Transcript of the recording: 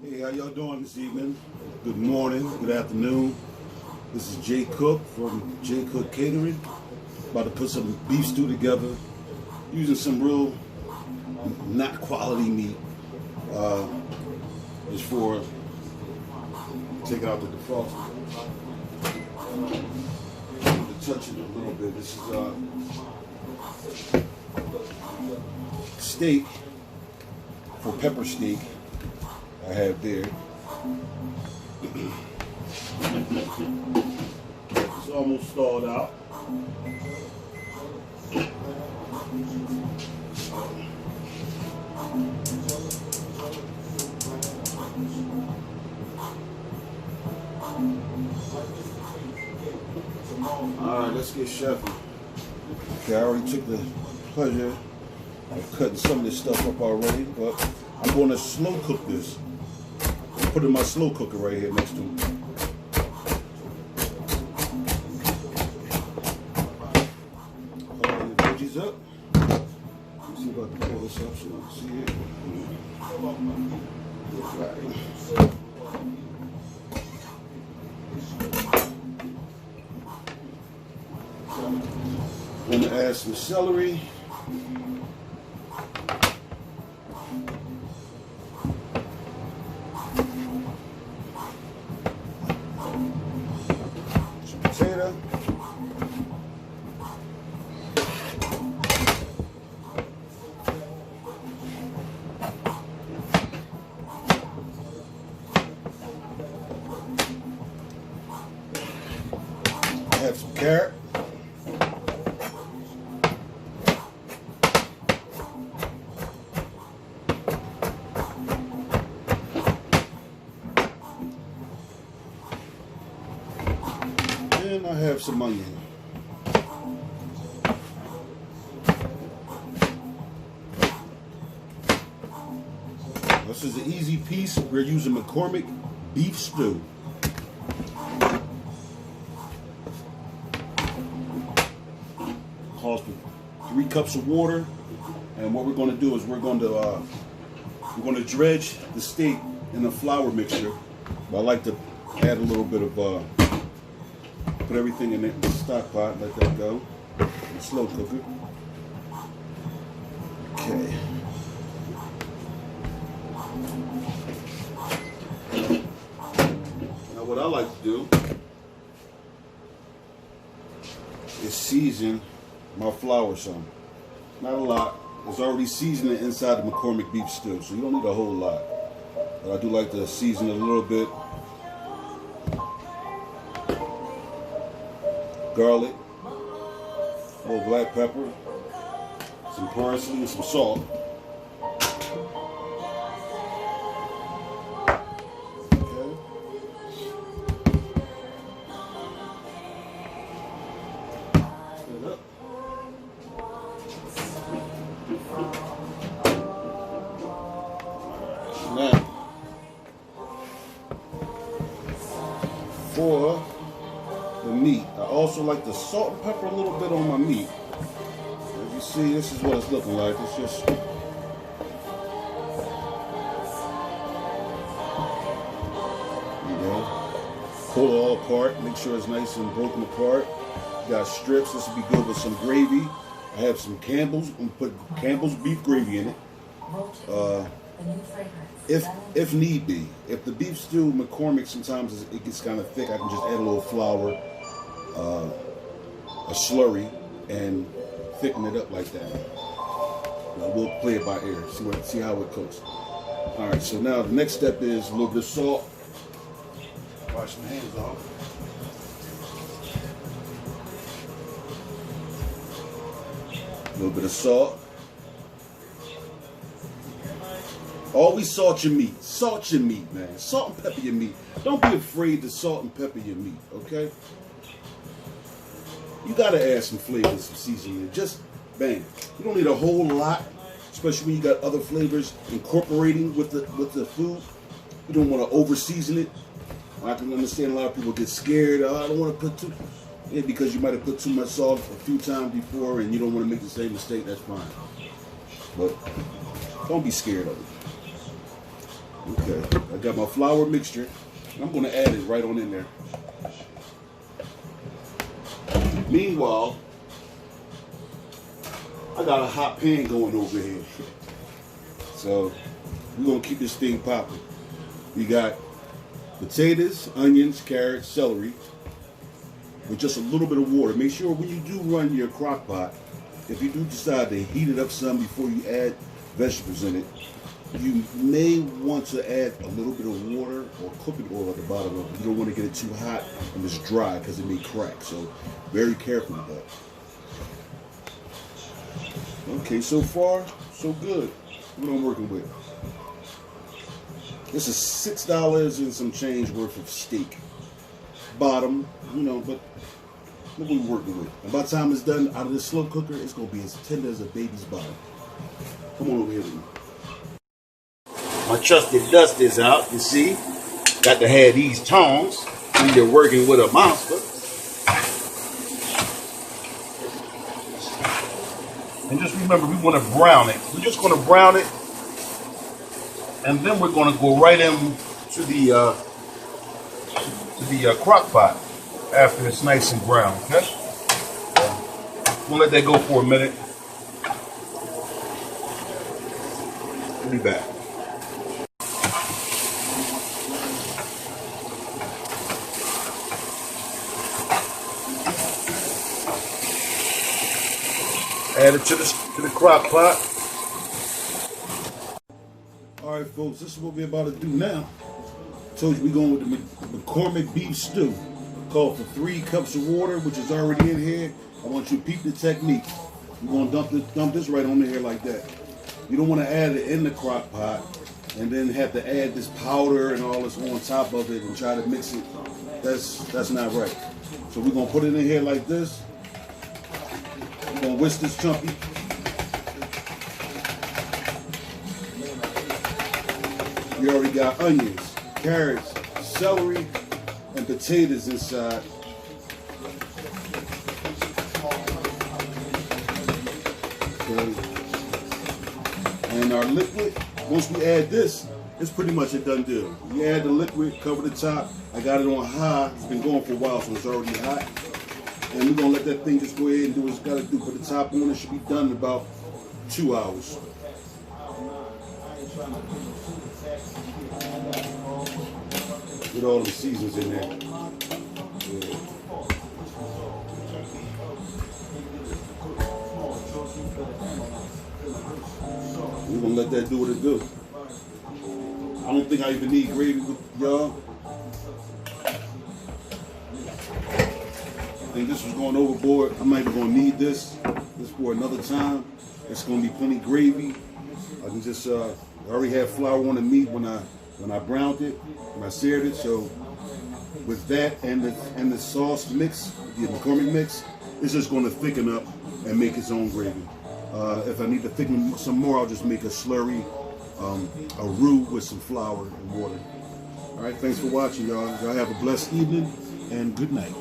Hey, how y'all doing this evening? Good morning, good afternoon. This is Jay Cook from Jay Cook Catering. About to put some beef stew together using some real not quality meat. Just for taking out the defroster. To touch it a little bit. This is steak for pepper steak. I have there. It's almost thawed out. Alright, let's get chefing. Okay, I already took the pleasure of cutting some of this stuff up already, but I'm going to slow cook this. Put it in my slow cooker right here next to it. The veggies up. Let's see if I can pull this up so you can see it. Right. I'm going to add some celery. Some potato. I have some carrot. And I have some onion. This is an easy piece. We're using McCormick beef stew. Calls for 3 cups of water, and what we're going to do is we're going to dredge the steak in a flour mixture. But I like to add a little bit of put everything in the stock pot, let that go. In slow cooker. Okay. Now what I like to do is season my flour some. Not a lot. It's already seasoned inside the McCormick beef stew, so you don't need a whole lot. But I do like to season it a little bit. Garlic, a little black pepper, some parsley, and some salt. Okay. Set it up. Now, for the meat, I also like to salt and pepper a little bit on my meat. As you see, this is what it's looking like. It's just pull it all apart, make sure it's nice and broken apart. Got strips. This would be good with some gravy. I have some Campbell's. I'm gonna put Campbell's beef gravy in it. If need be. If the beef stew McCormick sometimes it gets kind of thick, I can just add a little flour, a slurry, and thicken it up like that. Now we'll play it by ear. See how it cooks. All right. So now the next step is a little bit of salt. Wash my hands off. A little bit of salt. Always salt your meat. Salt your meat, man. Salt and pepper your meat. Don't be afraid to salt and pepper your meat, okay? You gotta add some flavor, some seasoning. Just bang. You don't need a whole lot, especially when you got other flavors incorporating with the food. You don't want to over season it. I can understand a lot of people get scared. Oh, I don't want to put too. Yeah, because you might have put too much salt a few times before, and you don't want to make the same mistake. That's fine. But don't be scared of it. Okay, I got my flour mixture. I'm gonna add it right on in there. Meanwhile, I got a hot pan going over here. So we're gonna keep this thing popping. We got potatoes, onions, carrots, celery, with just a little bit of water. Make sure when you do run your crock pot, if you do decide to heat it up some before you add vegetables in it, you may want to add a little bit of water or cooking oil at the bottom of it. You don't want to get it too hot and it's dry because it may crack. So very careful with that. Okay, so far, so good. What I'm working with. This is $6 and some change worth of steak. Bottom, you know, but what we working with. And by the time it's done out of this slow cooker, it's going to be as tender as a baby's bottom. Come on over here with me. My trusty dust is out, you see. Got to have these tongs when you're working with a monster. And just remember, we want to brown it. We're just going to brown it. And then we're going to go right into the crock pot after it's nice and brown. Okay? We'll let that go for a minute. We'll be back. Add it to the crock pot. All right, folks, this is what we're about to do now. I told you we're going with the McCormick beef stew. Called for 3 cups of water, which is already in here. I want you to peep the technique. You're going to dump this right on here like that. You don't want to add it in the crock pot and then have to add this powder and all this on top of it and try to mix it. That's not right. So we're going to put it in here like this. We're going to whisk this chunky. You already got onions, carrots, celery, and potatoes inside. Okay. And our liquid, once we add this, it's pretty much a done deal. You add the liquid, cover the top. I got it on high. It's been going for a while, so it's already hot. And we're going to let that thing just go ahead and do what it's got to do. Put the top on. It should be done in about 2 hours. With all the seasons in there. Yeah. We're going to let that do what it do. I don't think I even need gravy with y'all. I think this was going overboard. I'm not even going to need this for another time. It's going to be plenty gravy. I can just, I already had flour on the meat when I browned it, when I seared it. So with that and the sauce mix, the McCormick mix, it's just going to thicken up and make its own gravy. If I need to thicken some more, I'll just make a slurry, a roux with some flour and water. All right, thanks for watching, y'all. Y'all have a blessed evening and good night.